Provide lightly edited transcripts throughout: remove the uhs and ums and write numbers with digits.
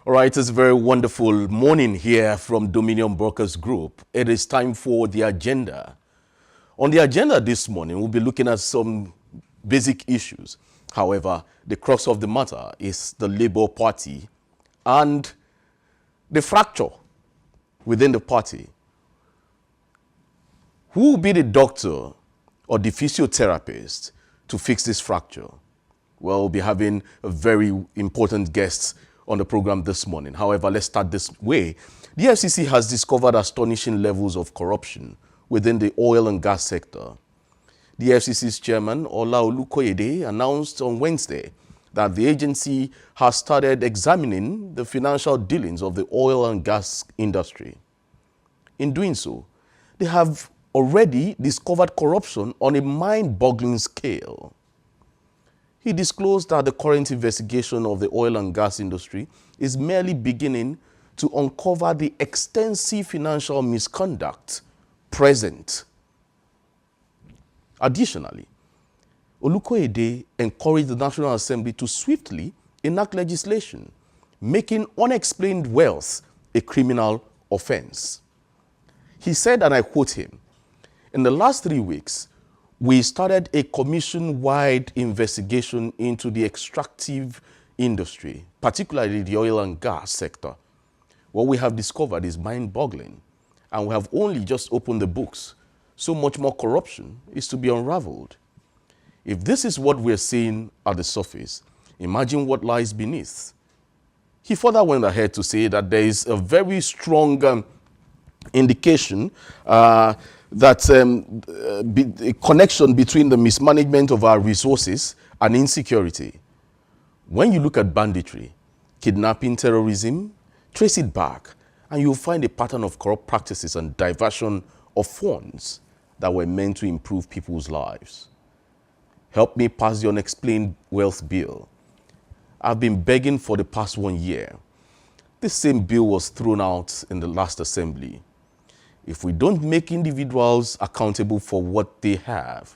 All right, it's a very wonderful morning here from Dominion Brokers Group. It is time for the agenda. On the agenda this morning, we'll be looking at some basic issues. However, the crux of the matter is the Labour Party and the fracture within the party. Who will be the doctor or the physiotherapist to fix this fracture? Well, we'll be having a very important guest on the program this morning. However, let's start this way. The FCC has discovered astonishing levels of corruption within the oil and gas sector. The FCC's chairman, Ola Olukoyede, announced on Wednesday that the agency has started examining the financial dealings of the oil and gas industry. In doing so, they have already discovered corruption on a mind-boggling scale. He disclosed that the current investigation of the oil and gas industry is merely beginning to uncover the extensive financial misconduct present. Additionally, Olukoyede encouraged the National Assembly to swiftly enact legislation, making unexplained wealth a criminal offense. He said, and I quote him, "In the last 3 weeks, we started a commission-wide investigation into the extractive industry, particularly the oil and gas sector. What we have discovered is mind-boggling, and we have only just opened the books. So much more corruption is to be unraveled. If this is what we're seeing at the surface, imagine what lies beneath." He further went ahead to say that there is a very strong indication that a connection between the mismanagement of our resources and insecurity. When you look at banditry, kidnapping, terrorism, trace it back, and you'll find a pattern of corrupt practices and diversion of funds that were meant to improve people's lives. Help me pass the unexplained wealth bill. I've been begging for the past 1 year. This same bill was thrown out in the last assembly. If we don't make individuals accountable for what they have,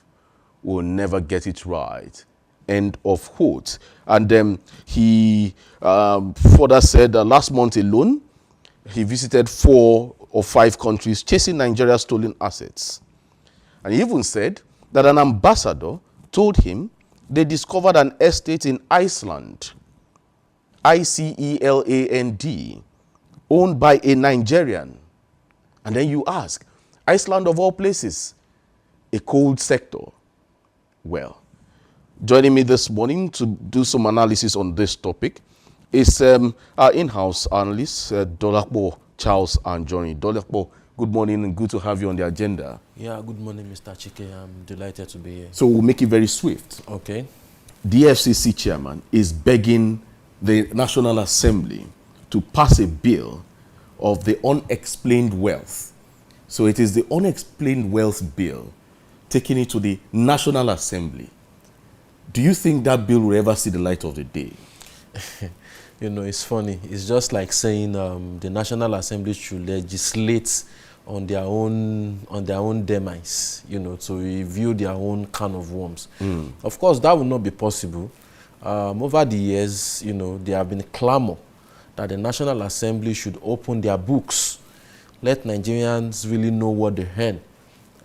we'll never get it right. End of quote. And then he further said that last month alone, he visited 4 or 5 countries chasing Nigeria's stolen assets. And he even said that an ambassador told him they discovered an estate in Iceland, Iceland, owned by a Nigerian. And then you ask, Iceland of all places, a cold sector. Well, joining me this morning to do some analysis on this topic is our in-house analyst, Dolakbo Charles Anjoni. Dolakbo, good morning and good to have you on the agenda. Yeah, good morning, Mr. Chike. I'm delighted to be here. So we'll make it very swift. Okay. The FCC chairman is begging the National Assembly to pass a bill of the unexplained wealth. So it is the unexplained wealth bill, taking it to the National Assembly. Do you think that bill will ever see the light of the day? You know, it's funny. It's just like saying the National Assembly should legislate on their own demise, you know, to review their own can of worms. Of course, that will not be possible. Over the years, you know, there have been clamor that the National Assembly should open their books, let Nigerians really know what they earn.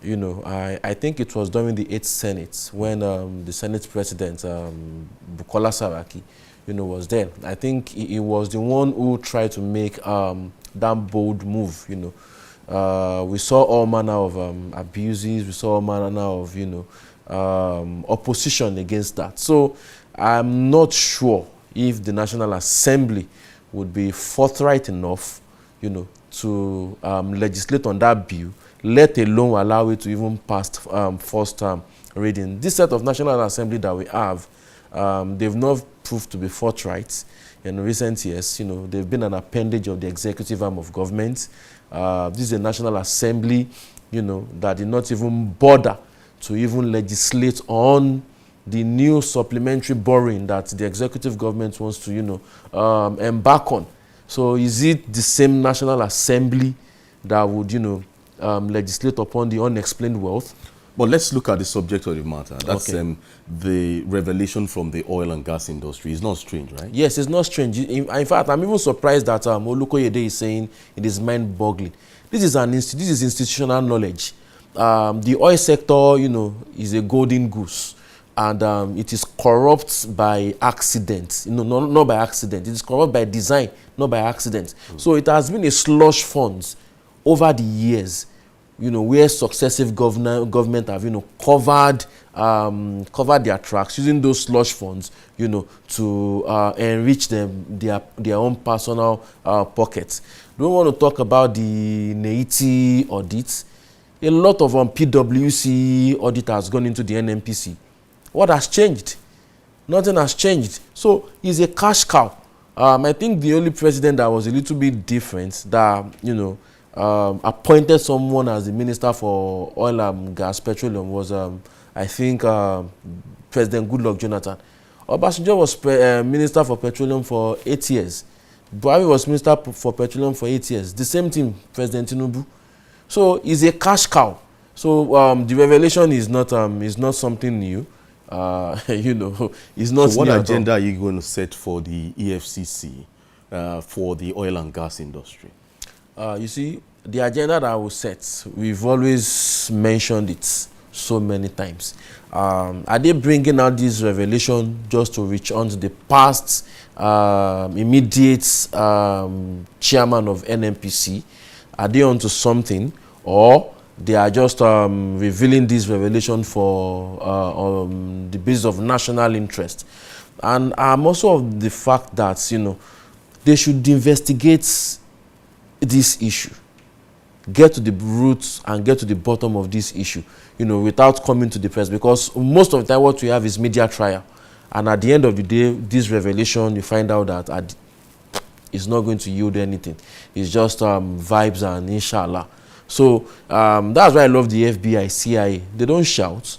You know, I think it was during the 8th Senate when the Senate President, Bukola Saraki, you know, was there. I think he was the one who tried to make that bold move, you know. We saw all manner of abuses, we saw all manner of, you know, opposition against that. So I'm not sure if the National Assembly would be forthright enough, you know, to legislate on that bill, let alone allow it to even pass first reading. This set of National Assembly that we have, they've not proved to be forthright in recent years. You know, they've been an appendage of the executive arm of government. This is a National Assembly, you know, that did not even bother to even legislate on the new supplementary borrowing that the executive government wants to, you know, embark on. So is it the same National Assembly that would, you know, legislate upon the unexplained wealth? But let's look at the subject of the matter. That's Okay. the revelation from the oil and gas industry. It's not strange, right? Yes, it's not strange. In fact, I'm even surprised that Olukoyede is saying it is mind-boggling. This is institutional knowledge. The oil sector, is a golden goose, and it is corrupt by accident. Not by accident. It is corrupt by design, not by accident. So it has been a slush funds over the years, where successive government have, covered their tracks using those slush funds, to enrich their own personal pockets. Don't want to talk about the NEITI audits. A lot of PwC audit has gone into the NNPC. What has changed? Nothing has changed. So he's a cash cow. I think the only president that was a little bit different, that appointed someone as the minister for oil and gas petroleum was I think President Goodluck Jonathan. Obasanjo was minister for petroleum for 8 years. Buhari was minister for petroleum for 8 years. The same thing, President Tinubu. So he's a cash cow. So the revelation is not something new. It's not. So what agenda are you going to set for the EFCC for the oil and gas industry? You see, the agenda that I will set, we've always mentioned it so many times. Are they bringing out this revelation just to reach on to the past immediate chairman of NNPC? Are they onto something, or they are just revealing this revelation for the basis of national interest? And I'm also of the fact that they should investigate this issue, get to the roots and get to the bottom of this issue, without coming to the press, because most of the time what we have is media trial, and at the end of the day, this revelation, you find out that it's not going to yield anything. It's just vibes and inshallah. So that's why I love the FBI, CIA. They don't shout.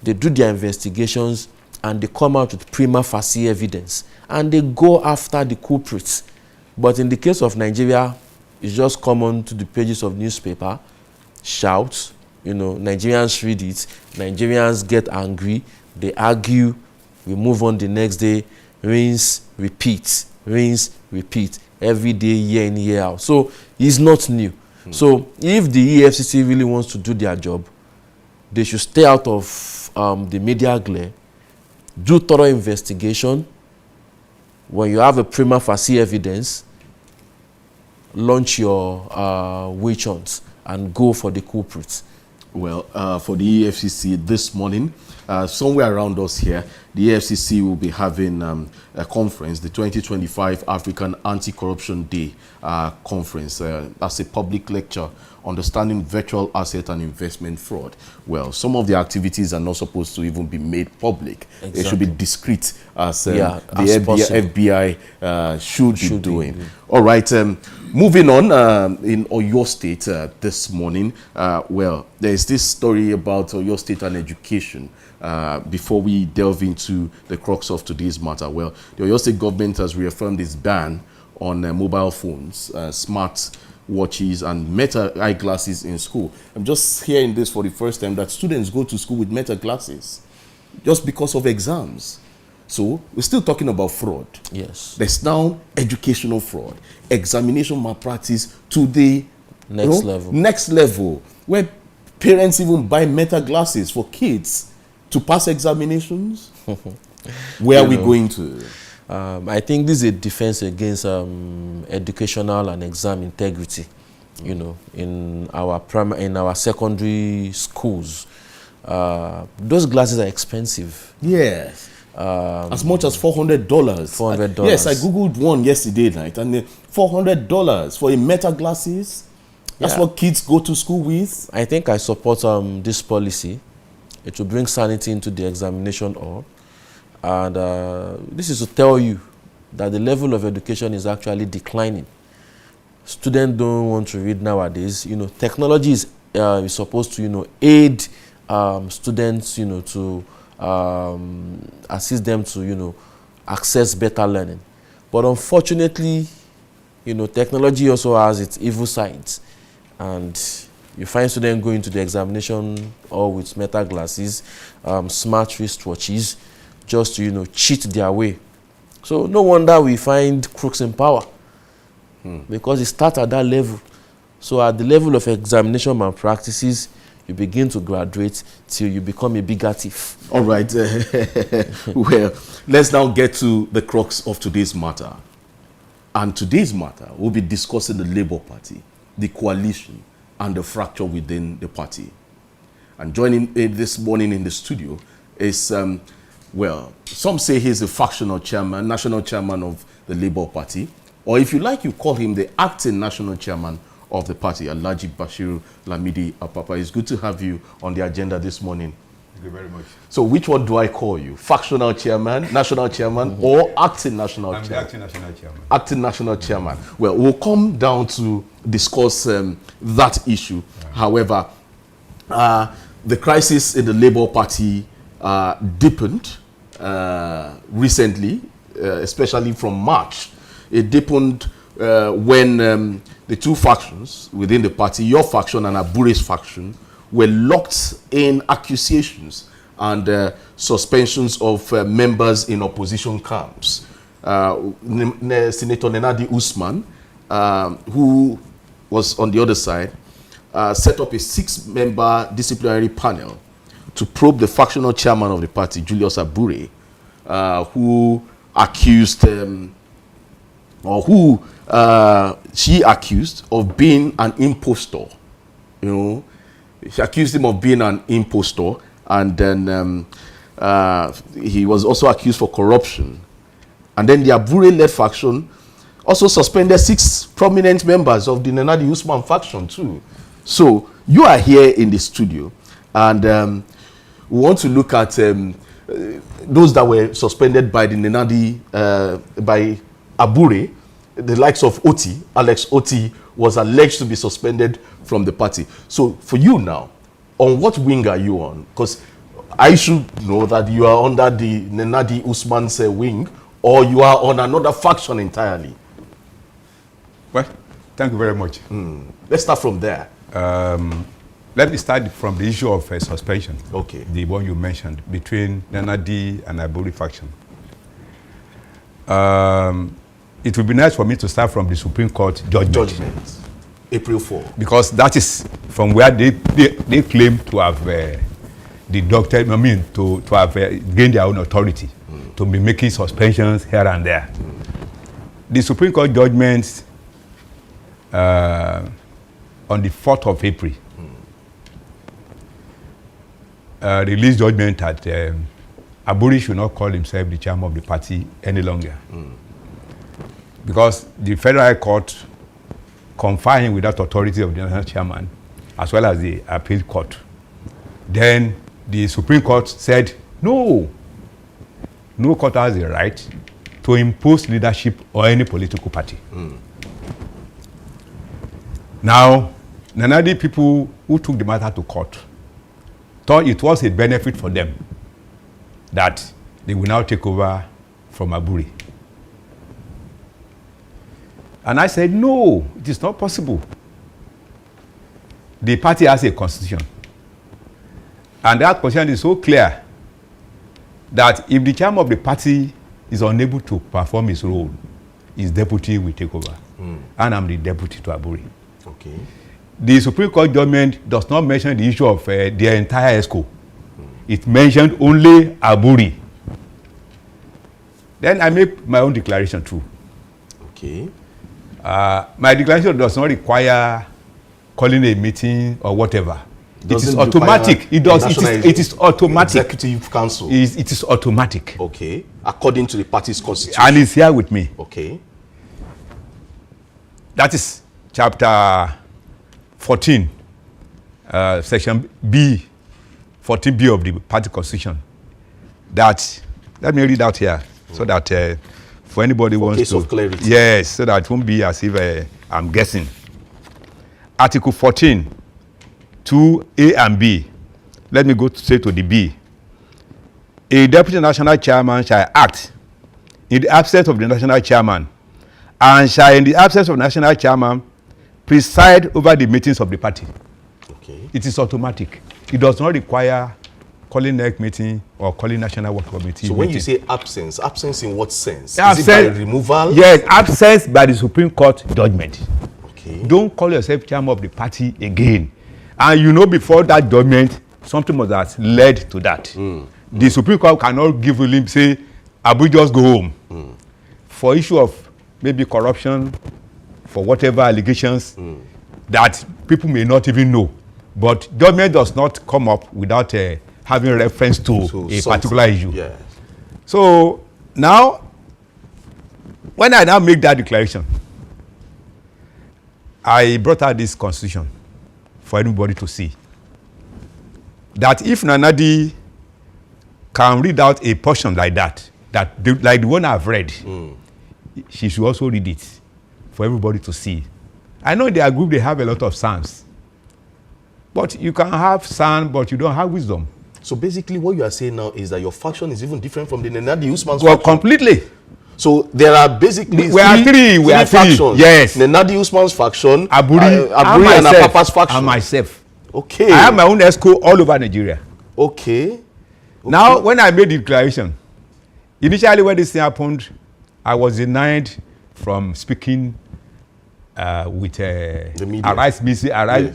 They do their investigations and they come out with prima facie evidence and they go after the culprits. But in the case of Nigeria, it's just come on to the pages of newspaper, shout, Nigerians read it, Nigerians get angry, they argue, we move on the next day, rinse, repeat, every day, year in, year out. So it's not new. So if the EFCC really wants to do their job, they should stay out of the media glare, do thorough investigation. When you have a prima facie evidence, launch your witch hunt and go for the culprits. Well, for the EFCC this morning, somewhere around us here, the EFCC will be having a conference, the 2025 African Anti-Corruption Day conference, as a public lecture, understanding virtual asset and investment fraud. Well, some of the activities are not supposed to even be made public. Exactly. They should be discreet, as the FBI should be doing. All right, moving on, in Oyo State this morning, well, there is this story about Oyo State and education. Before we delve into the crux of today's matter, well, the Oyo State government has reaffirmed its ban on mobile phones, smart watches and meta eyeglasses in school. I'm just hearing this for the first time, that students go to school with meta glasses just because of exams. So we're still talking about fraud. Yes. There's now educational fraud, examination malpractice to the next level, where parents even buy meta glasses for kids to pass examinations. Where are we going to? I think this is a defense against educational and exam integrity. In our secondary schools, those glasses are expensive. Yes. As much as $400. $400. Yes, I googled one yesterday night, and $400 for a meta glasses. That's what kids go to school with. I think I support this policy. It will bring sanity into the examination hall. And this is to tell you that the level of education is actually declining. Students don't want to read nowadays. Technology is supposed to, aid students, to assist them to, access better learning. But unfortunately, technology also has its evil sides. And You find students going to the examination all with metal glasses, smart wristwatches, just to, you know, cheat their way. So no wonder we find crooks in power, because it starts at that level. So at the level of examination malpractices, you begin to graduate till you become a bigger thief. All right. Well, let's now get to the crux of today's matter. And today's matter, we'll be discussing the Labour Party, the coalition, and the fracture within the party. And joining this morning in the studio is, well, some say he's the factional chairman, national chairman of the Labour Party, or if you like, you call him the acting national chairman of the party, Alhaji Bashiru Lamidi Apapa. It's good to have you on the agenda this morning. Thank you very much. So which one do I call you? Factional chairman, national chairman, or acting national chairman? I'm the acting national chairman. Acting national chairman. Well, we'll come down to discuss that issue. Yeah. However, the crisis in the Labour Party deepened recently, especially from March. It deepened when the two factions within the party, your faction and Abure's faction, were locked in accusations and suspensions of members in opposition camps. Senator Nenadi Usman, who was on the other side, set up a 6-member disciplinary panel to probe the factional chairman of the party, Julius Abure, who accused, she accused of being an impostor. You know, she accused him of being an impostor, and then he was also accused for corruption. And then the Abure-led faction also suspended 6 prominent members of the Nenadi Usman faction too. So you are here in the studio, and we want to look at those that were suspended by the Nenadi, by Abure. The likes of Oti, Alex Oti, was alleged to be suspended from the party. So for you now, on what wing are you on? Because I should know that you are under the Nenadi Usman's wing, or you are on another faction entirely. Well, thank you very much. Let's start from there. Let me start from the issue of suspension. Okay. The one you mentioned, between Nenadi and Abure faction. It would be nice for me to start from the Supreme Court judgment. April 4. Because that is from where they claim to have deducted, to have gained their own authority, to be making suspensions here and there. The Supreme Court judgment on the 4th of April released judgment that Abure should not call himself the chairman of the party any longer. Because the Federal Court confined him with that authority of the national chairman, as well as the appeal court. Then the Supreme Court said, no court has the right to impose leadership on any political party. Now, Nenadi people who took the matter to court thought it was a benefit for them that they will now take over from Abure. And I said, no, it is not possible. The party has a constitution. And that constitution is so clear that if the chairman of the party is unable to perform his role, his deputy will take over. And I'm the deputy to Abure. Okay. The Supreme Court judgment does not mention the issue of the entire ESCO. It mentioned only Abure. Then I make my own declaration too. Okay. My declaration does not require calling a meeting or whatever. It is automatic. It is automatic. Executive Council. It is automatic. Okay. According to the party's constitution. And it's here with me. Okay. That is chapter 14, section B, 14B of the party constitution. That, let me read out here so that for anybody who wants case to. Of clarity. Yes, so that it won't be as if I'm guessing. Article 14, 2A and B. Let me go straight to the B. A deputy national chairman shall act in the absence of the national chairman, and shall, in the absence of the national chairman, preside over the meetings of the party. Okay. It is automatic. It does not require calling NEC meeting or calling National Work Committee. So when you say absence in what sense? Absence, is it by removal? Yes, absence by the Supreme Court judgment. Okay. Don't call yourself chairman of the party again. And you know before that judgment, something was that led to that. The Supreme Court cannot give ruling, say, Abu just go home. For issue of maybe corruption, for whatever allegations that people may not even know. But judgment does not come up without having reference to a particular issue. Yeah. So now, when I now make that declaration, I brought out this constitution for everybody to see. That if Nanadi can read out a portion like that, like the one I've read, she should also read it for everybody to see. I know in their group they have a lot of sons. But you can have son, but you don't have wisdom. So basically what you are saying now is that your faction is even different from the Nenadi Usman's Well, faction. completely. So there are basically We are three factions. Yes. Nenadi Usman's faction, Abure and Apapa's faction. And myself. Okay. I have my own ESCO all over Nigeria. Okay. Now, when I made the declaration, initially when this thing happened, I was denied from speaking with the media. Arise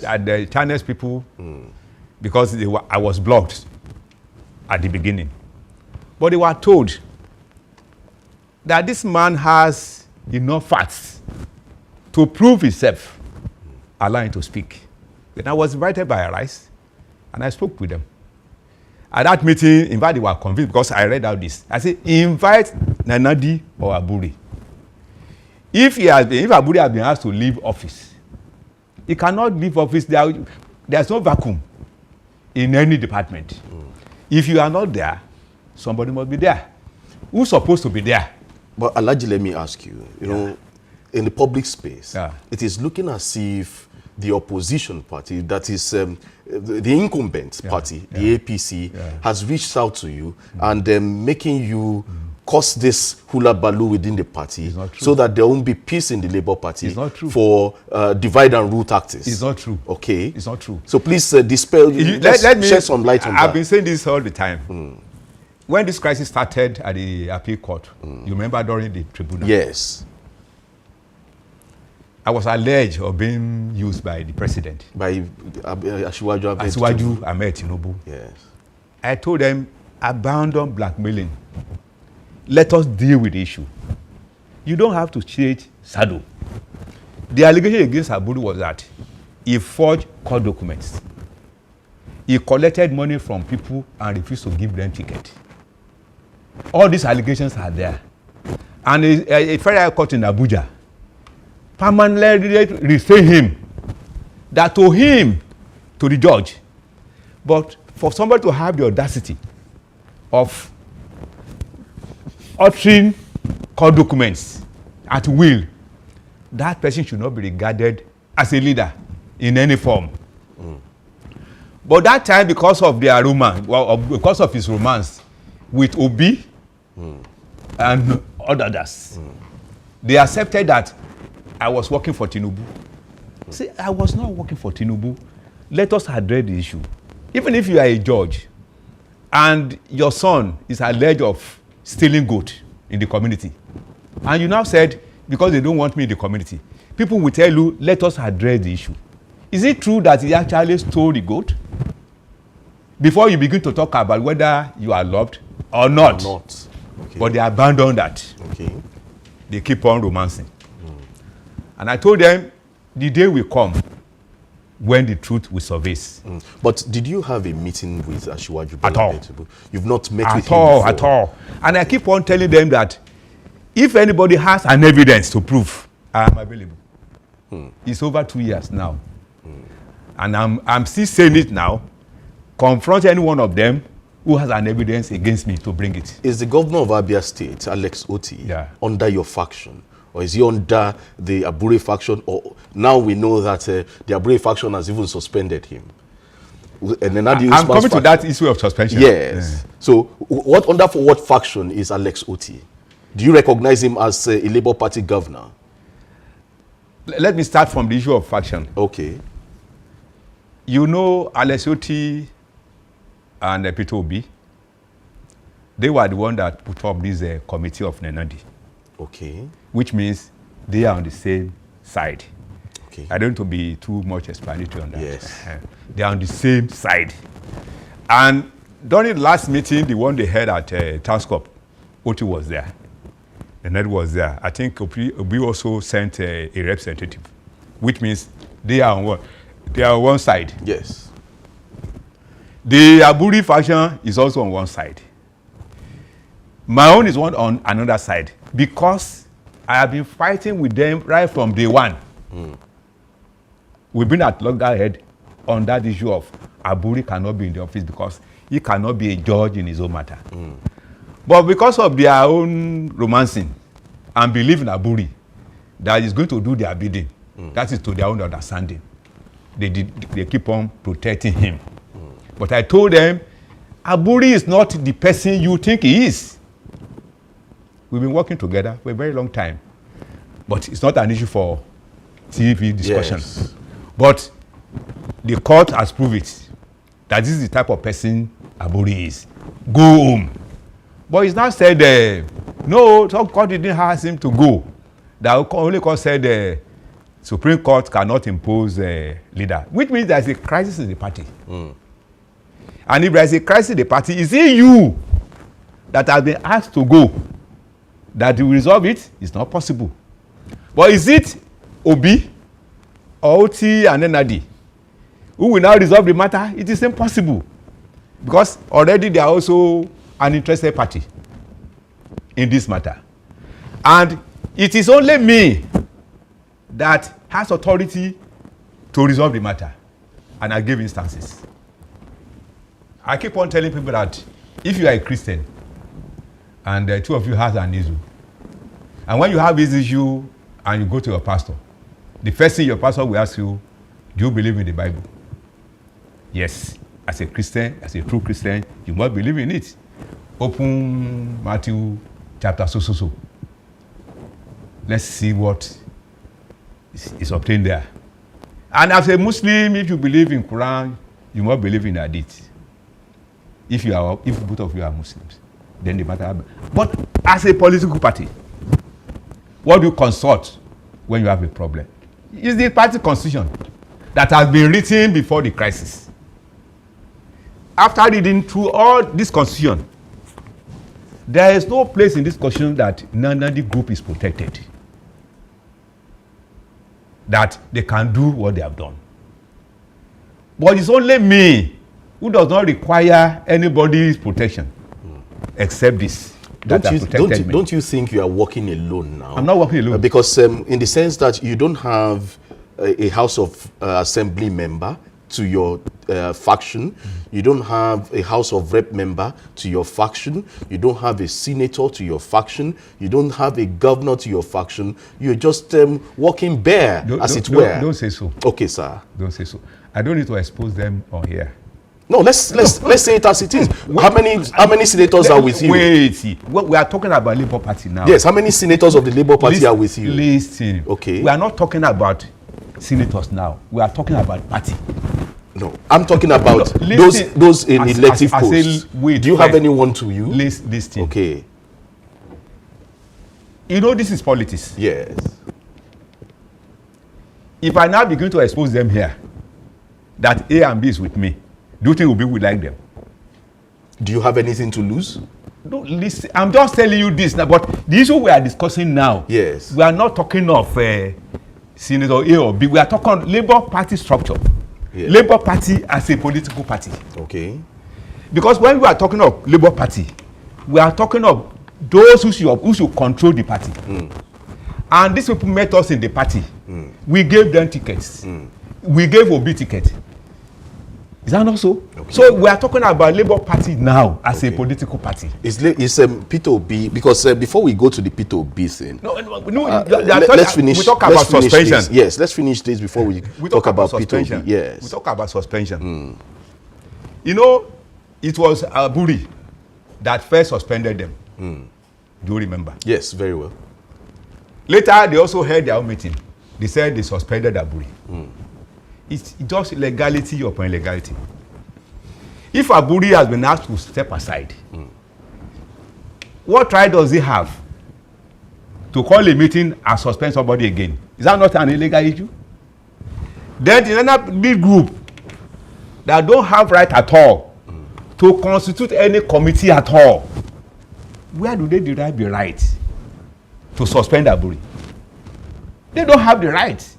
at the Chinese people because I was blocked at the beginning. But they were told that this man has enough facts to prove himself, allow him to speak. Then I was invited by Arise and I spoke with them. At that meeting, in fact, they were convinced because I read out this. I said, invite Nanadi or Abure. If Abure has been asked to leave office, he cannot leave office. There's no vacuum in any department. If you are not there, somebody must be there. Who's supposed to be there? But Alhaji, let me ask you, you know, in the public space, Yeah. it is looking as if the opposition party, that is the incumbent party, the APC, has reached out to you and making you cause this hula baloo within the party so that there won't be peace in the Labour Party for divide and rule tactics. It's not true. Okay. It's not true. So please dispel, let me shed some light on that. I've been saying this all the time. When this crisis started at the appeal court, you remember during the tribunal? Yes. I was alleged of being used by the president. By Asiwaju Ahmed Tinubu. Yes. I told them, abandon blackmailing. Let us deal with the issue. You don't have to change saddle. The allegation against Abure was that he forged court documents. He collected money from people and refused to give them ticket. All these allegations are there. And a federal court in Abuja permanently restrained him, that to him, to the judge. But for somebody to have the audacity of altering court documents at will, that person should not be regarded as a leader in any form. But that time, because of their romance, because of his romance with Obi and others, they accepted that I was working for Tinubu. See, I was not working for Tinubu. Let us address the issue. Even if you are a judge and your son is alleged of stealing goat in the community, and you now said, because they don't want me in the community, people will tell you, let us address the issue. Is it true that he actually stole the goat? Before you begin to talk about whether you are loved or not. Okay. But they abandoned that. Okay. They keep on romancing. And I told them, the day will come when the truth will surface. But did you have a meeting with Asiwaju? At all. You've not met with At him all, before? at all. And I keep on telling them that if anybody has an evidence to prove, I am available. It's over 2 years now. And I'm still saying it now. Confront any one of them who has an evidence against me to bring it. Is the governor of Abia State, Alex Oti, under your faction? Or is he under the Abure faction? Or now we know that the Abure faction has even suspended him. And then I'm coming to that issue of suspension. Yes. So under what faction is Alex Oti? Do you recognize him as a Labour Party governor? Let me start from the issue of faction. Okay. You know Alessioti and Peter Obi, they were the one that put up this committee of Nenadi. Okay. Which means they are on the same side. Okay. I don't want to be too much explanatory on that. Yes. They are on the same side. And during the last meeting, the one they had at Tascop, Oti was there. Nenadi was there. I think Obi also sent a representative, which means they are on one side. Yes. The Abure faction is also on one side. My own is on another side because I have been fighting with them right from day one. We've been at loggerhead on that issue of Abure cannot be in the office because he cannot be a judge in his own matter. But because of their own romancing and belief in Abure that is going to do their bidding, that is to their own understanding. They keep on protecting him. But I told them, Abure is not the person you think he is. We've been working together for a very long time. But it's not an issue for TV discussion. Yes. But the court has proved it, that this is the type of person Abure is. Go home. But it's not said, no, some court didn't ask him to go. The only court said the Supreme Court cannot impose a leader, which means there's a crisis in the party. And if there's a crisis in the party, is it you that has been asked to go that will resolve it? It's not possible. But is it Obi or Oti and Nenadi who will now resolve the matter? It is impossible. Because already they are also an interested party in this matter. And it is only me that has authority to resolve the matter. And I give instances. I keep on telling people that if you are a Christian and the two of you have an issue, and when you have this issue and you go to your pastor, the first thing your pastor will ask you, do you believe in the Bible? Yes. As a Christian, as a true Christian, you must believe in it. Open Matthew chapter so. Let's see what is obtained there. And as a Muslim, if you believe in Quran, you must believe in Hadith. If both of you are Muslims, then the matter happens. But as a political party, what do you consult when you have a problem? It's the party constitution that has been written before the crisis. After reading through all this constitution, there is no place in this constitution that Nenadi group is protected, that they can do what they have done. But it's only me who does not require anybody's protection except this. Don't you think you are working alone now? I'm not working alone. Because in the sense that you don't have a House of Assembly member to your faction, you don't have a House of Rep member to your faction, you don't have a senator to your faction, you don't have a governor to your faction, you're just walking bare, as it were. Don't say so. Okay, sir. Don't say so. I don't need to expose them on here. No, let's say it as it is. How many senators are with you? Wait, we are talking about Labour Party now. Yes, how many senators of the Labour Party are with you? Listen. Okay. We are not talking about senators now. We are talking about party. No, I'm talking about those in elective posts. Do you have anyone to you? Listen. Okay. You know this is politics. Yes. If I now begin to expose them here, that A and B is with me, do you think Obi will like them? Do you have anything to lose? No, listen. I'm just telling you this now. But the issue we are discussing now, yes, we are not talking of Senator A or B. We are talking Labour Party structure. Yeah. Labour Party as a political party. Okay. Because when we are talking of Labour Party, we are talking of those who should control the party. And these people met us in the party. We gave them tickets. We gave Obi ticket. Is that not so? Okay. So we are talking about Labour Party now as a political party. Is Peter Obi, because before we go to the Peter Obi thing, let's finish. We talk about suspension. Yes, let's finish this before we talk about Peter Obi. Yes, we talk about suspension. You know, it was Abure that first suspended them. Do you remember? Yes, very well. Later, they also held their own meeting. They said they suspended Abure. It's just legality upon illegality. If Abure has been asked to step aside, what right does he have to call a meeting and suspend somebody again? Is that not an illegal issue? Then the another big group that don't have right at all to constitute any committee at all, where do they derive the right to suspend Abure? They don't have the right.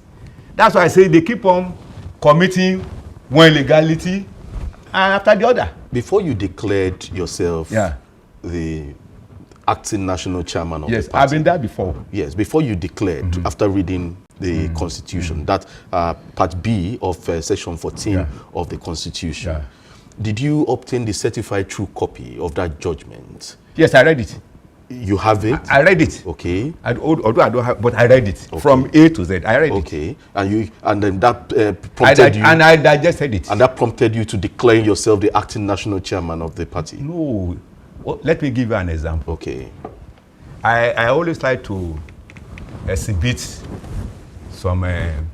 That's why I say they keep on committing one illegality after the other. Before you declared yourself the acting national chairman of the party. I've been there before. Yes, before you declared, after reading the Constitution, that Part B of Section 14 of the Constitution, did you obtain the certified true copy of that judgment? Yes, I read it. You have it? I read it. Okay. Although I don't have, but I read it from A to Z. I read it. Okay. And then that prompted you. And I digested it. And that prompted you to declare yourself the acting national chairman of the party. No. Well, let me give you an example. Okay. I always like to exhibit some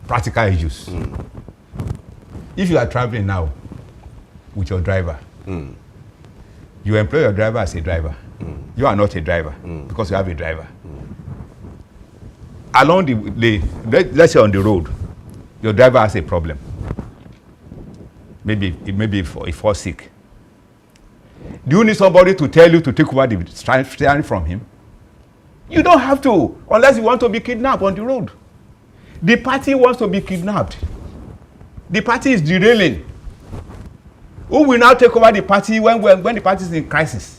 practical issues. If you are traveling now with your driver, you employ your driver as a driver. You are not a driver because you have a driver. Along let's say on the road, your driver has a problem. Maybe he falls sick. Do you need somebody to tell you to take over the steering from him? You don't have to, unless you want to be kidnapped on the road. The party wants to be kidnapped. The party is derailing. Who will now take over the party when the party is in crisis?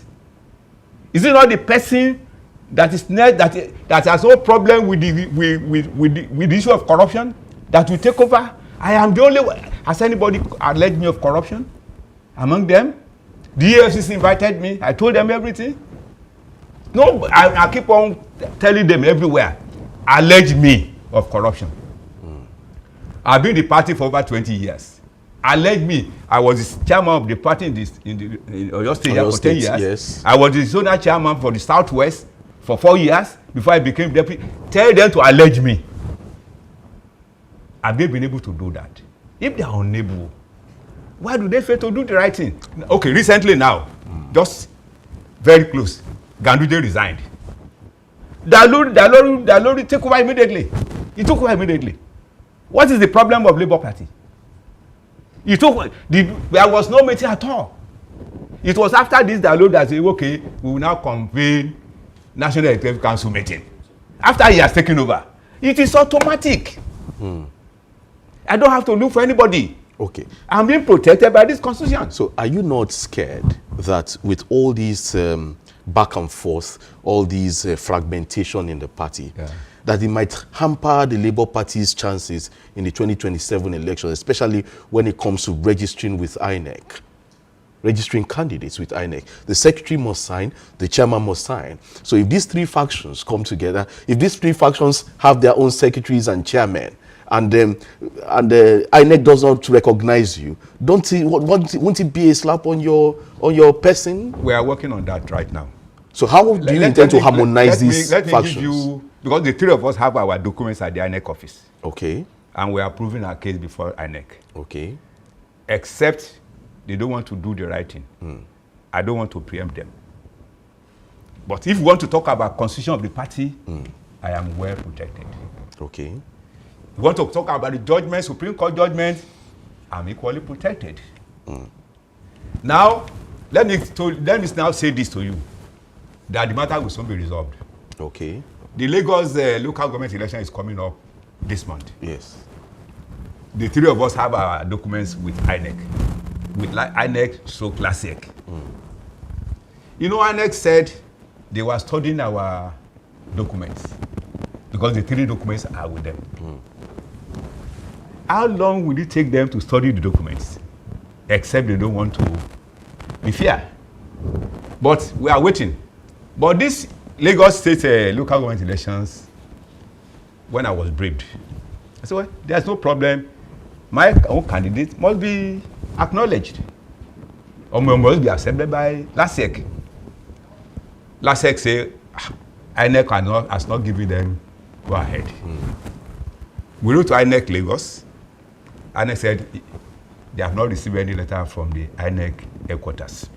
Is it not the person that is that has no problem with the issue of corruption that will take over? I am the only one. Has anybody alleged me of corruption among them? The EFCC invited me. I told them everything. No, I keep on telling them everywhere. Allege me of corruption. I've been in the party for over 20 years. Allege me. I was the chairman of the party in Oyo State for 10 years. Yes. I was the zonal chairman for the Southwest for 4 years before I became deputy. Tell them to allege me. Have they been able to do that? If they are unable, why do they fail to do the right thing? Okay, recently now, just very close, Ganduje resigned. Dalori took over immediately. He took over immediately. What is the problem of Labour Party? There was no meeting at all. It was after this Dalori that said, okay, we will now convene National Executive Council meeting. After he has taken over. It is automatic. I don't have to look for anybody. Okay. I'm being protected by this constitution. So are you not scared that with all these back and forth, all these fragmentation in the party, that it might hamper the Labour Party's chances in the 2027 elections, especially when it comes to registering with INEC, registering candidates with INEC? The secretary must sign, the chairman must sign. So if these three factions come together, if these three factions have their own secretaries and chairmen, and INEC does not recognize you, won't it be a slap on your person? We are working on that right now. So how do you intend to harmonize these factions? Give you, because the three of us have our documents at the INEC office. Okay. And we are proving our case before INEC. Okay. Except they don't want to do the right thing. I don't want to preempt them. But if you want to talk about constitution of the party, I am well protected. Okay. You want to talk about the judgment, Supreme Court judgment, I'm equally protected. Now, let me now say this to you, that the matter will soon be resolved. Okay. The Lagos local government election is coming up this month. Yes. The three of us have our documents with INEC, with INEC so classic. You know, INEC said they were studying our documents because the three documents are with them. How long will it take them to study the documents? Except they don't want to be fair. But we are waiting. But this Lagos State local government elections, when I was briefed, I said, well, there's no problem. My own candidate must be acknowledged or must be accepted by LASEC. LASEC say, INEC has not given them go ahead. We wrote to INEC Lagos. INEC said they have not received any letter from the INEC headquarters.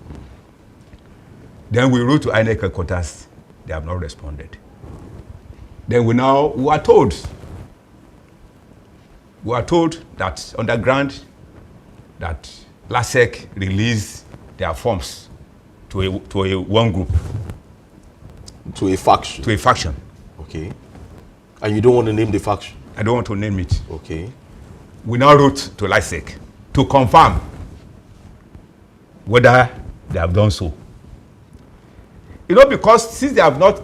Then we wrote to INEC headquarters, they have not responded. Then we are told that underground that LASEC released their forms to a one group. To a faction? To a faction. Okay. And you don't want to name the faction? I don't want to name it. Okay. We now wrote to LASEC to confirm whether they have done so. You know, because since they have not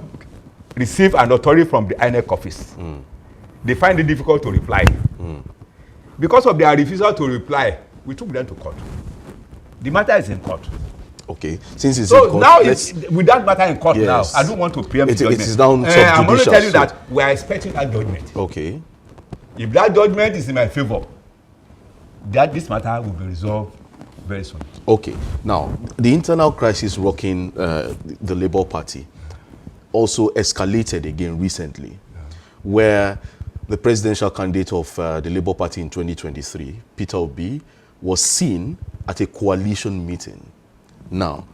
received an authority from the INEC office, they find it difficult to reply. Because of their refusal to reply, we took them to court. The matter is in court. Okay. Since it's so in court, now, with that matter in court now, I don't want to preempt the judgment. It is now I'm going to tell you that we are expecting that judgment. Okay. If that judgment is in my favor, this matter will be resolved very soon. Okay. Now, the internal crisis rocking the Labour Party also escalated again recently, where the presidential candidate of the Labour Party in 2023, Peter Obi, was seen at a coalition meeting. Now,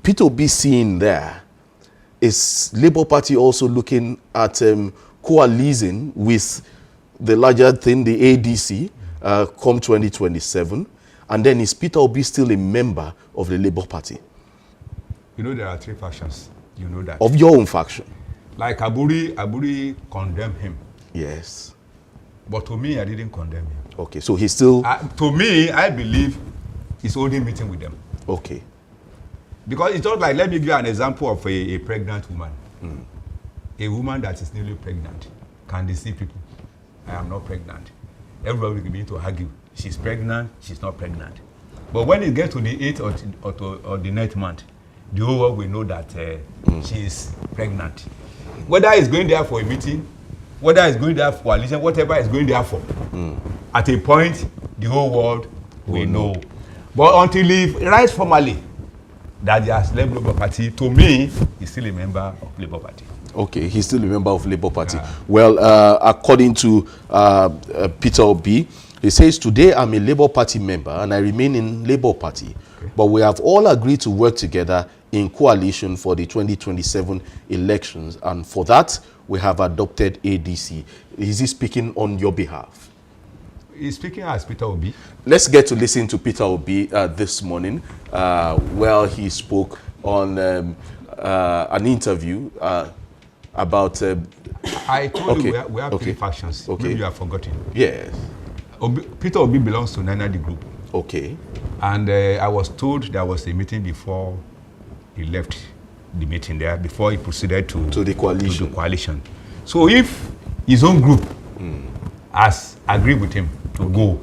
Peter Obi seen there, is Labour Party also looking at coalescing with the larger thing, the ADC, come 2027? And then is Peter Obi still a member of the Labour Party? You know, there are three factions. You know that. Of your own faction? Like Abure condemned him. Yes. But to me, I didn't condemn him. Okay, so he's still... to me, I believe he's only meeting with them. Okay. Because it's not like, let me give you an example of a pregnant woman. A woman that is newly pregnant can deceive people. I am not pregnant. Everybody will begin to argue. She's pregnant, she's not pregnant. But when it gets to the 8th or the 9th month, the whole world will know that she is pregnant. Whether it's going there for a meeting, whether it's going there for coalition, whatever it's going there for, at a point, the whole world will know. But until he writes formally that he has left Labour Party, to me, he's still a member of Labour Party. Okay, he's still a member of Labour Party. Well, according to Peter Obi, he says, today I'm a Labour Party member and I remain in Labour Party. Okay. But we have all agreed to work together in coalition for the 2027 elections. And for that, we have adopted ADC. Is he speaking on your behalf? He's speaking as Peter Obi. Let's get to listen to Peter Obi this morning. Well, he spoke on an interview about... I told you we have three factions. Okay. Maybe you have forgotten. Yes. Peter Obi belongs to Nana group. Okay. And I was told there was a meeting before he left the meeting there, before he proceeded to the coalition. So if his own group has agreed with him to go,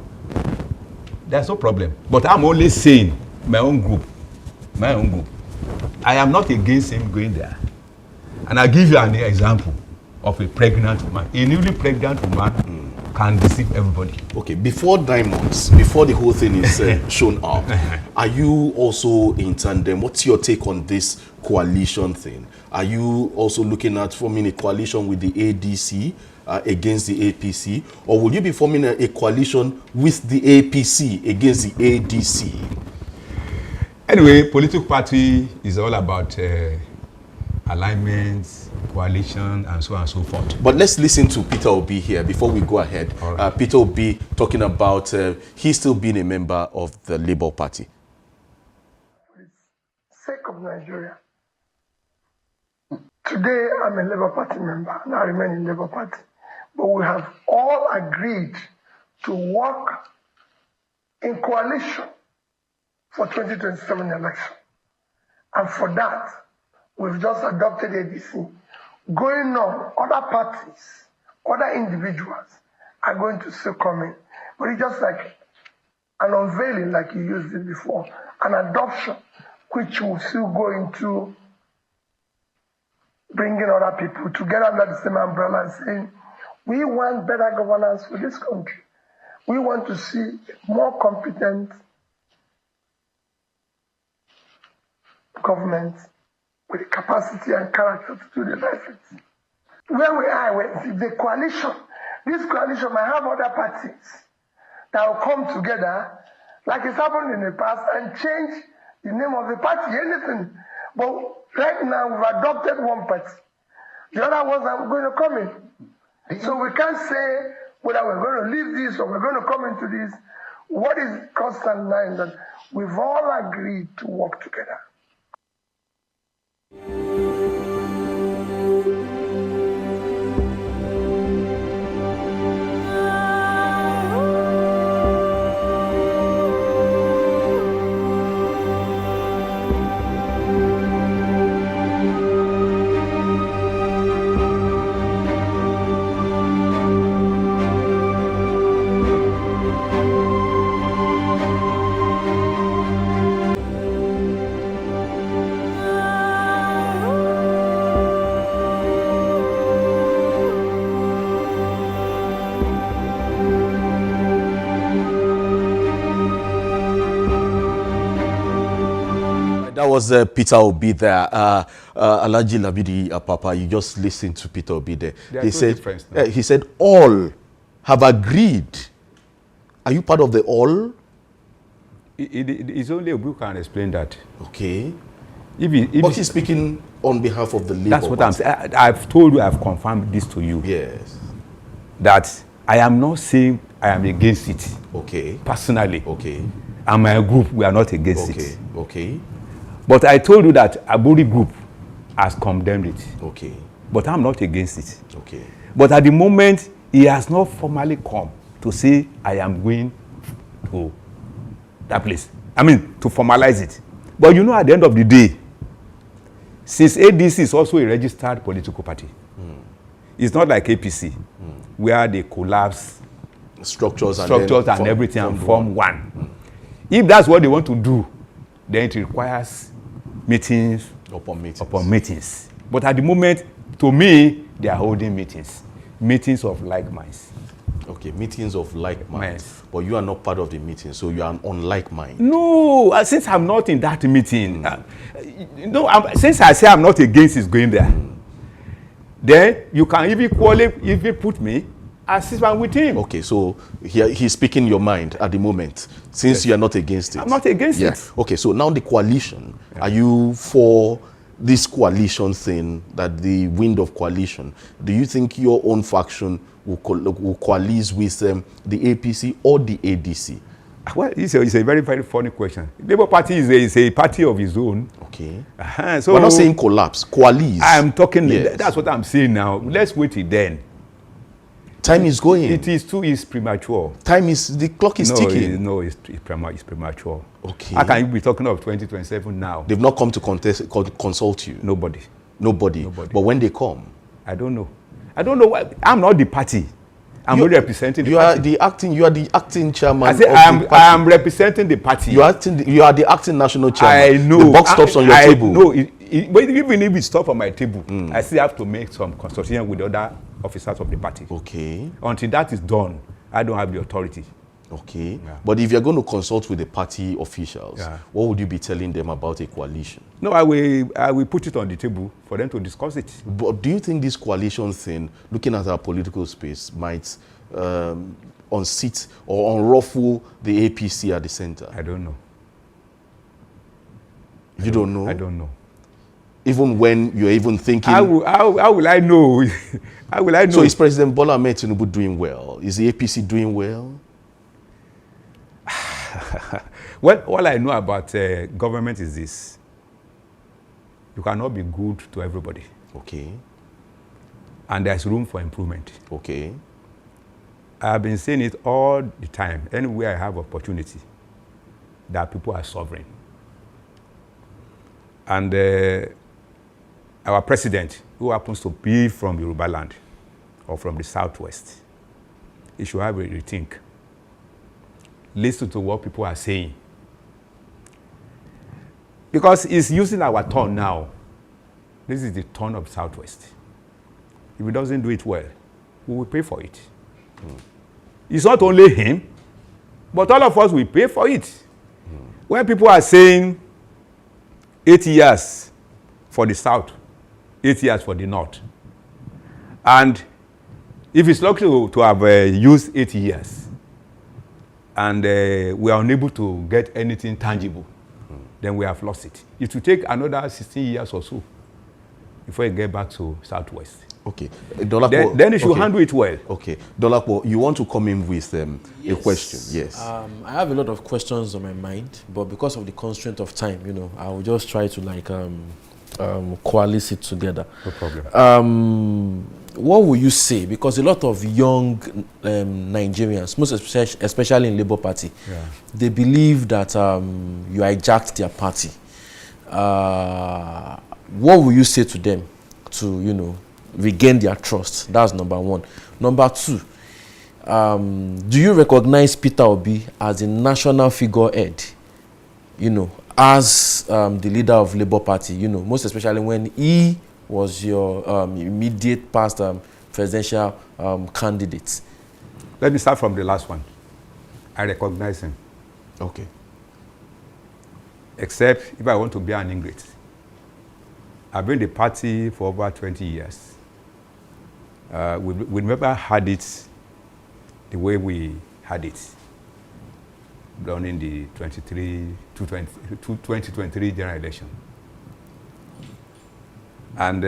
there's no problem. But I'm only saying my own group. I am not against him going there. And I'll give you an example of a pregnant woman. A newly pregnant woman can deceive everybody. Okay, before 9 months, before the whole thing is shown up, are you also in tandem? What's your take on this coalition thing? Are you also looking at forming a coalition with the ADC against the APC? Or will you be forming a coalition with the APC against the ADC? Anyway, political party is all about alignments, coalition, and so on and so forth. But let's listen to Peter Obi here before we go ahead. Right. Peter Obi talking about he still being a member of the Labour Party. For the sake of Nigeria, today I'm a Labour Party member and I remain in Labour Party. But we have all agreed to work in coalition for 2027 election. And for that, we've just adopted ADC. Going on, other parties, other individuals are going to still come in. But it's just like an unveiling, like you used it before, an adoption, which will still go into bringing other people together under the same umbrella and saying, we want better governance for this country. We want to see more competent government with the capacity and character to do the right things. where we are, the coalition, this coalition might have other parties that will come together, like it's happened in the past, and change the name of the party, anything. But right now, we've adopted one party. The other ones are going to come in. So we can't say whether we're going to leave this or we're going to come into this. What is constant now is that we've all agreed to work together. That was Peter Obi there. Alhaji Lamidi Apapa, you just listened to Peter Obi there. He said all have agreed. Are you part of the all? It's only Obi who can explain that. Okay. But he's speaking on behalf of the Labour. That's what I'm saying. I've told you, I've confirmed this to you. Yes. That I am not saying I am against it. Okay. Personally. Okay. And my group, we are not against it. Okay. But I told you that Abure group has condemned it. Okay. But I'm not against it. Okay. But at the moment, he has not formally come to say, I am going to that place. I mean, to formalize it. But you know, at the end of the day, since ADC is also a registered political party, it's not like APC, where they collapse structures and everything and form one. If that's what they want to do, then it requires meetings upon meetings. But at the moment, to me, they are holding meetings of like minds. Okay, meetings of like minds. But you are not part of the meeting, so you are on like mind. No, since I'm not in that meeting, since I say I'm not against his going there, then you can even put me as if I'm with him. Okay, so he's speaking your mind at the moment, since you are not against it. I'm not against it. Okay, so now the coalition. Are you for this coalition thing, that the wind of coalition? Do you think your own faction will coalesce with the APC or the ADC? Well, it's a very, very funny question. The Labour Party is a party of its own. Okay. So we're not saying collapse, coalesce. I'm talking, that's what I'm saying now. Let's wait till then. Time is going. It's premature. The clock is ticking. It's premature. Okay. How can you be talking of 2027 now? They've not come to consult you. Nobody. But when they come, I don't know. Why. I'm not the party. I'm not representing the party. You are the acting chairman. I say I am representing the party. You are the acting national chairman. I know. The box stops on your table. No, but even if it stops on my table, I still have to make some consultation with the other officers of the party. Okay. Until that is done, I don't have the authority. Okay. Yeah. But if you're going to consult with the party officials, what would you be telling them about a coalition? No, I will put it on the table for them to discuss it. But do you think this coalition thing, looking at our political space, might unseat or unruffle the APC at the center? I don't know. You don't know? I don't know. Even when you're even thinking... How will I know? How will I know? So is President Bola Ahmed Tinubu doing well? Is the APC doing well? Well, all I know about government is this. You cannot be good to everybody. Okay. And there's room for improvement. Okay. I've been saying it all the time, anywhere I have opportunity, that people are sovereign. And our president, who happens to be from Yoruba land or from the southwest, he should have a rethink. Listen to what people are saying. Because it's using our turn now. This is the turn of southwest. If he doesn't do it well, we will pay for it. It's not only him, but all of us will pay for it. When people are saying 8 years for the south, 8 years for the north, And if it's lucky to have used 8 years and we are unable to get anything tangible, then we have lost it. It will take another 16 years or so before you get back to Southwest. Okay. Then you should handle it well. Okay. Dolapo, you want to come in with a question? Yes. I have a lot of questions on my mind, but because of the constraint of time, I will just try to like coalesce it together. No problem. What will you say? Because a lot of young Nigerians, most especially in Labour Party, they believe that you hijacked their party. What will you say to them to, regain their trust? That's number one. Number two, do you recognize Peter Obi as a national figurehead, as the leader of Labour Party, most especially when he was your immediate past presidential candidate? Let me start from the last one. I recognize him. Okay. Except if I want to be an ingrate. I've been in the party for over 20 years. We never had it the way we had it done in the 2023 general election. And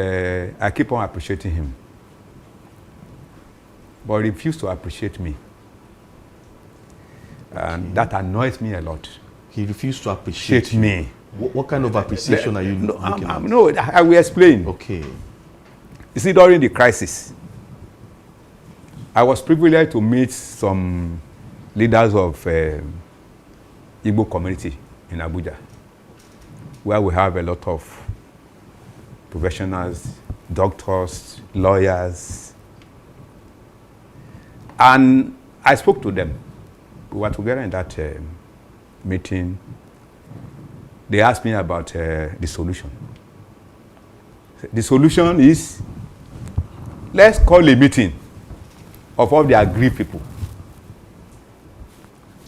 I keep on appreciating him. But he refused to appreciate me. And that annoys me a lot. He refused to appreciate me. What kind of appreciation are you looking at? No, I will explain. Okay. You see, during the crisis, I was privileged to meet some leaders of Igbo community in Abuja, where we have a lot of professionals, doctors, lawyers. And I spoke to them. We were together in that meeting. They asked me about the solution. The solution is, let's call a meeting of all the aggrieved people.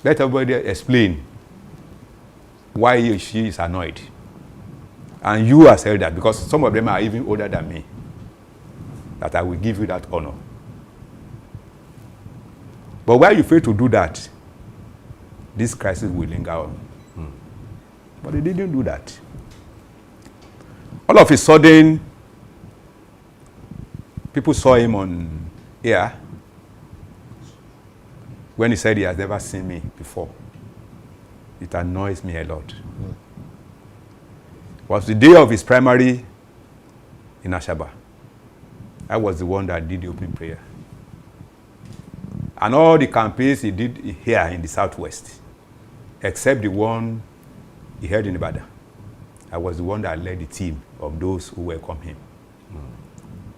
Let everybody explain why he or she is annoyed. And you as elder, because some of them are even older than me, that I will give you that honor. But while you fail to do that, this crisis will linger on. But they didn't do that. All of a sudden, people saw him on air when he said he has never seen me before. It annoys me a lot. It was the day of his primary in Ashaba. I was the one that did the opening prayer. And all the campaigns he did here in the Southwest, except the one he held in Ibadan, I was the one that led the team of those who welcomed him.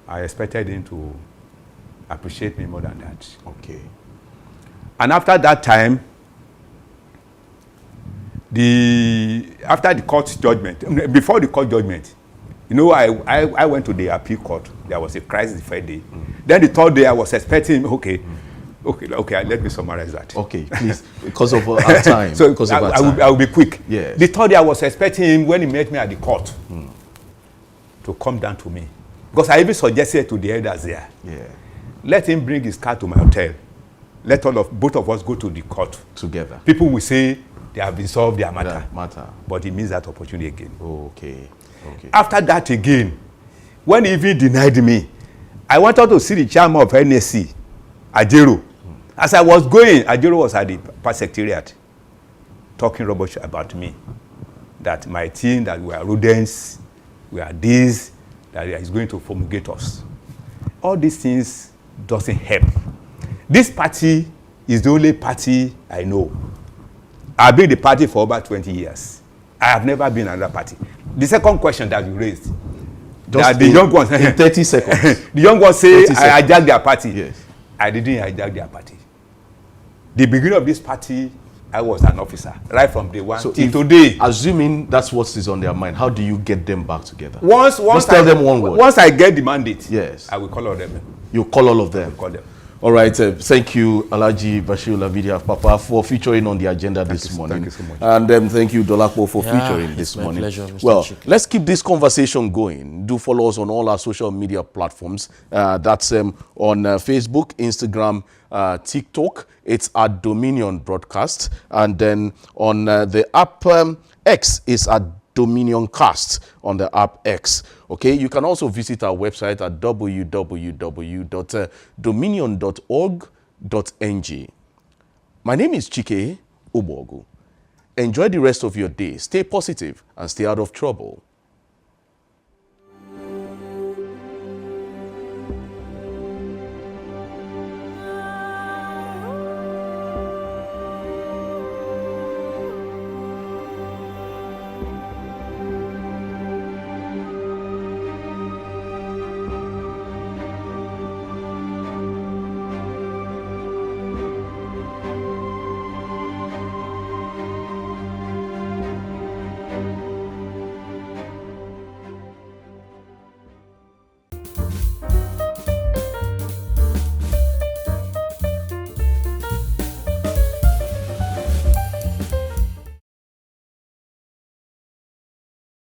I expected him to appreciate me more than that. Okay. And after that time, after the court judgment, before the court judgment, I went to the appeal court. There was a crisis the first day. Then the third day, I was expecting, okay, let me summarize that. Okay, please, because of our time. So I will be quick. Yes. The third day, I was expecting him when he met me at the court to come down to me. Because I even suggested to the elders there, let him bring his car to my hotel. Let both of us go to the court together. People will say they have resolved their matter. But he missed that opportunity again. Okay. After that again, when he even denied me, I wanted to see the chairman of NSC, Ajero. As I was going, Ajero was at the party secretariat talking rubbish about me. That my team, that we are rodents, we are this, that is going to fumigate us. All these things doesn't help. This party is the only party I know. I've been in the party for over 20 years. I have never been in another party. The second question that you raised, just the young ones, in 30 seconds. The young ones say I hijacked their party. Yes. I didn't hijack their party. The beginning of this party, I was an officer, right from day one till today. Assuming that's what is on their mind, how do you get them back together? Once tell them one word. Once I get the mandate, yes, I will call all of them. You call all of them? I will call them. All right, thank you, Alhaji Bashir Lamidi Apapa, for featuring on the agenda this morning. Thank you so much. And thank you, Dolapo, for featuring it's this my morning. pleasure, Mr. Well, Chike. let's keep this conversation going. Do follow us on all our social media platforms. That's on Facebook, Instagram, TikTok. It's at Dominion Broadcast. And then on the app X is at Dominion Cast on the app X. Okay, you can also visit our website at www.dominion.org.ng. My name is Chike Obogu. Enjoy the rest of your day. Stay positive and stay out of trouble.